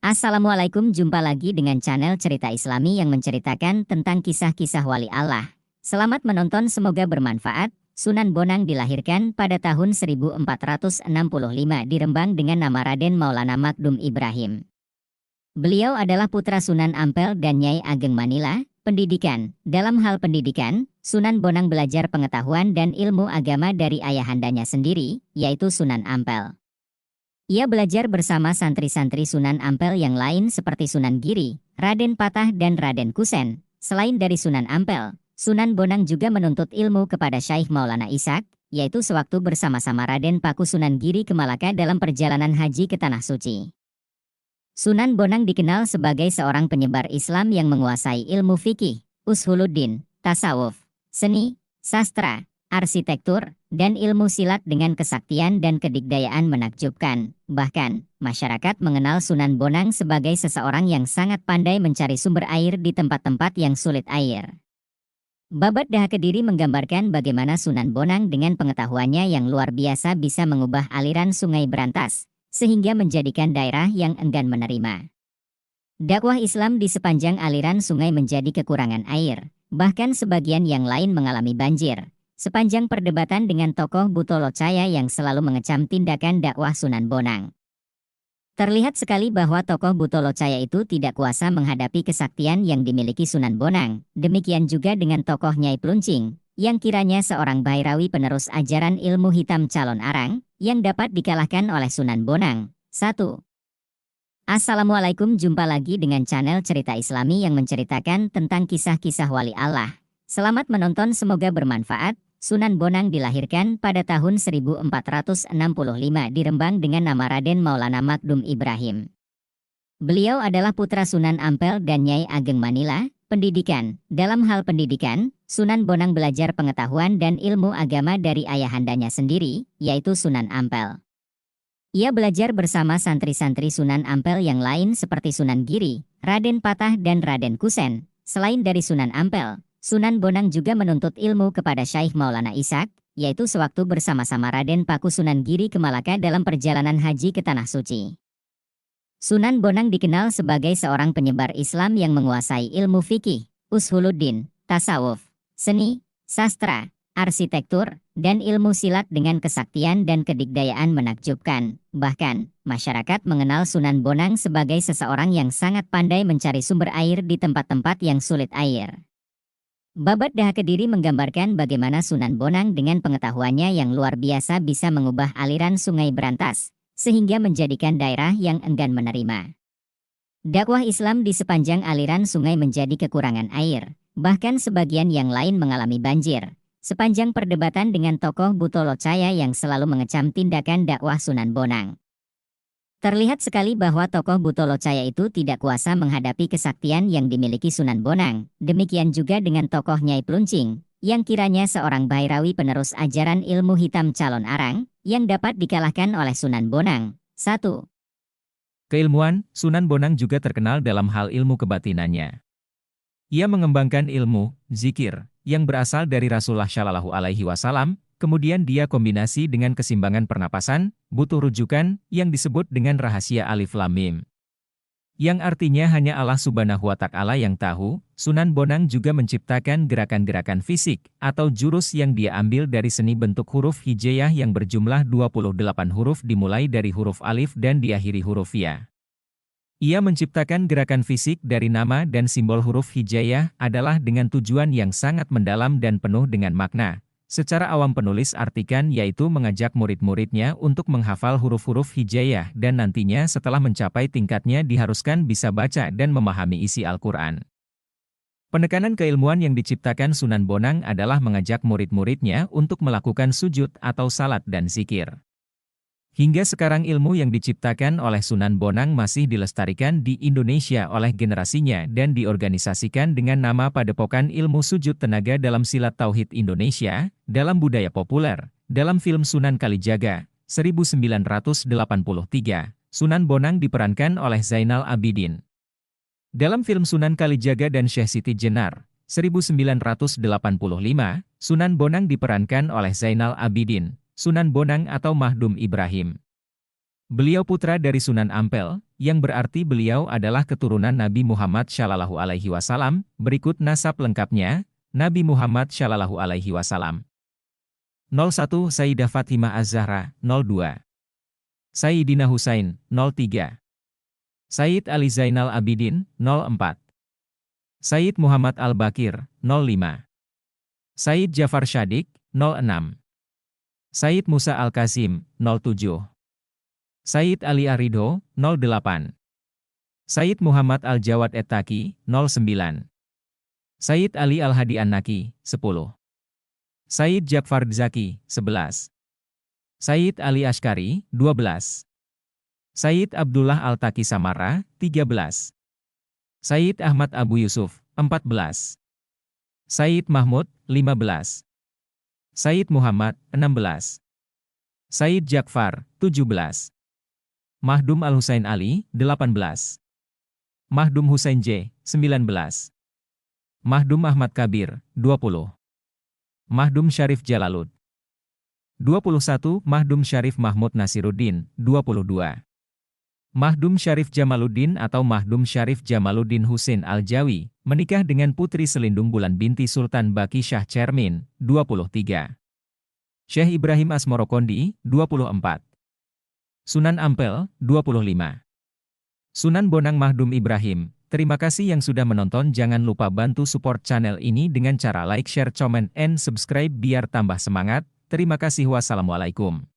Assalamualaikum, jumpa lagi dengan channel Cerita Islami yang menceritakan tentang kisah-kisah wali Allah. Selamat menonton, semoga bermanfaat. Sunan Bonang dilahirkan pada tahun 1465 di Rembang dengan nama Raden Maulana Magdum Ibrahim. Beliau adalah putra Sunan Ampel dan Nyai Ageng Manila. Pendidikan. Dalam hal pendidikan, Sunan Bonang belajar pengetahuan dan ilmu agama dari ayahandanya sendiri, yaitu Sunan Ampel. Ia belajar bersama santri-santri Sunan Ampel yang lain seperti Sunan Giri, Raden Patah dan Raden Kusen. Selain dari Sunan Ampel, Sunan Bonang juga menuntut ilmu kepada Syaikh Maulana Ishaq, yaitu sewaktu bersama-sama Raden Paku Sunan Giri ke Malaka dalam perjalanan haji ke Tanah Suci. Sunan Bonang dikenal sebagai seorang penyebar Islam yang menguasai ilmu fikih, ushuluddin, tasawuf, seni, sastra, arsitektur, dan ilmu silat dengan kesaktian dan kedikdayaan menakjubkan. Bahkan, masyarakat mengenal Sunan Bonang sebagai seseorang yang sangat pandai mencari sumber air di tempat-tempat yang sulit air. Babat Daha Kediri menggambarkan bagaimana Sunan Bonang dengan pengetahuannya yang luar biasa bisa mengubah aliran sungai Berantas, sehingga menjadikan daerah yang enggan menerima dakwah Islam di sepanjang aliran sungai menjadi kekurangan air. Bahkan sebagian yang lain mengalami banjir. Sepanjang perdebatan dengan tokoh Buto Locaya yang selalu mengecam tindakan dakwah Sunan Bonang, terlihat sekali bahwa tokoh Buto Locaya itu tidak kuasa menghadapi kesaktian yang dimiliki Sunan Bonang. Demikian juga dengan tokoh Nyai Pluncing, yang kiranya seorang Bairawi penerus ajaran ilmu hitam calon arang, yang dapat dikalahkan oleh Sunan Bonang. 1. Assalamualaikum, jumpa lagi dengan channel Cerita Islami yang menceritakan tentang kisah-kisah wali Allah. Selamat menonton, semoga bermanfaat. Sunan Bonang dilahirkan pada tahun 1465 di Rembang dengan nama Raden Maulana Magdum Ibrahim. Beliau adalah putra Sunan Ampel dan Nyai Ageng Manila. Pendidikan. Dalam hal pendidikan, Sunan Bonang belajar pengetahuan dan ilmu agama dari ayahandanya sendiri, yaitu Sunan Ampel. Ia belajar bersama santri-santri Sunan Ampel yang lain seperti Sunan Giri, Raden Patah dan Raden Kusen. Selain dari Sunan Ampel, Sunan Bonang juga menuntut ilmu kepada Syaikh Maulana Ishaq, yaitu sewaktu bersama-sama Raden Paku Sunan Giri ke Malaka dalam perjalanan haji ke Tanah Suci. Sunan Bonang dikenal sebagai seorang penyebar Islam yang menguasai ilmu fikih, ushuluddin, tasawuf, seni, sastra, arsitektur, dan ilmu silat dengan kesaktian dan kedikdayaan menakjubkan. Bahkan, masyarakat mengenal Sunan Bonang sebagai seseorang yang sangat pandai mencari sumber air di tempat-tempat yang sulit air. Babat Daha Kediri menggambarkan bagaimana Sunan Bonang dengan pengetahuannya yang luar biasa bisa mengubah aliran sungai Berantas, sehingga menjadikan daerah yang enggan menerima dakwah Islam di sepanjang aliran sungai menjadi kekurangan air. Bahkan sebagian yang lain mengalami banjir. Sepanjang perdebatan dengan tokoh Buto Locaya yang selalu mengecam tindakan dakwah Sunan Bonang, terlihat sekali bahwa tokoh Buto Locaya itu tidak kuasa menghadapi kesaktian yang dimiliki Sunan Bonang. Demikian juga dengan tokoh Nyai Pluncing, yang kiranya seorang Bairawi penerus ajaran ilmu hitam calon arang, yang dapat dikalahkan oleh Sunan Bonang. 1. Keilmuan. Sunan Bonang juga terkenal dalam hal ilmu kebatinannya. Ia mengembangkan ilmu zikir yang berasal dari Rasulullah Shallallahu Alaihi Wasallam. Kemudian dia kombinasi dengan keseimbangan pernapasan, butuh rujukan, yang disebut dengan rahasia Alif Lam Mim. Yang artinya hanya Allah Subhanahu wa Ta'ala yang tahu. Sunan Bonang juga menciptakan gerakan-gerakan fisik, atau jurus yang dia ambil dari seni bentuk huruf hijaiyah yang berjumlah 28 huruf dimulai dari huruf alif dan diakhiri huruf ya. Ia menciptakan gerakan fisik dari nama dan simbol huruf hijaiyah adalah dengan tujuan yang sangat mendalam dan penuh dengan makna. Secara awam penulis artikan yaitu mengajak murid-muridnya untuk menghafal huruf-huruf hijaiyah dan nantinya setelah mencapai tingkatnya diharuskan bisa baca dan memahami isi Al-Quran. Penekanan keilmuan yang diciptakan Sunan Bonang adalah mengajak murid-muridnya untuk melakukan sujud atau salat dan zikir. Hingga sekarang ilmu yang diciptakan oleh Sunan Bonang masih dilestarikan di Indonesia oleh generasinya dan diorganisasikan dengan nama Padepokan Ilmu Sujud Tenaga dalam Silat Tauhid Indonesia. Dalam budaya populer, dalam film Sunan Kalijaga, 1983, Sunan Bonang diperankan oleh Zainal Abidin. Dalam film Sunan Kalijaga dan Syekh Siti Jenar, 1985, Sunan Bonang diperankan oleh Zainal Abidin, Sunan Bonang atau Magdum Ibrahim. Beliau putra dari Sunan Ampel, yang berarti beliau adalah keturunan Nabi Muhammad Shallallahu Alaihi Wasallam. Berikut nasab lengkapnya, Nabi Muhammad Shallallahu Alaihi Wasallam. 01 Sayyidah Fatimah Az-Zahra, 02 Sayyidina Husain, 03 Sayyid Ali Zainal Abidin, 04 Sayyid Muhammad Al-Bakir, 05 Sayyid Jafar Shadiq, 06 Sayyid Musa Al-Kazim, 07 Sayyid Ali Arido, 08 Sayyid Muhammad Al-Jawad Ettaki, 09 Sayyid Ali Al-Hadi An-Naki, 10 Sayyid Jafar Zaki, 11 Sayyid Ali Ashkari, 12 Sayyid Abdullah Al-Taki Samara, 13 Sayyid Ahmad Abu Yusuf, 14 Sayyid Mahmud, 15 Sayyid Muhammad, 16 Sayyid Jakfar, 17 Mahdum Al-Husain Ali, 18 Mahdum Husain J, 19 Mahdum Ahmad Kabir, 20 Mahdum Syarif Jalalud, 21 Mahdum Syarif Mahmud Nasiruddin, 22 Mahdum Syarif Jamaluddin atau Mahdum Syarif Jamaluddin Husain Al-Jawi, menikah dengan Putri Selindung Bulan binti Sultan Baki Shah Cermin, 23 Syekh Ibrahim Asmorokondi, 24 Sunan Ampel, 25 Sunan Bonang Mahdum Ibrahim. Terima kasih yang sudah menonton. Jangan lupa bantu support channel ini dengan cara like, share, comment, and subscribe biar tambah semangat. Terima kasih. Wassalamualaikum.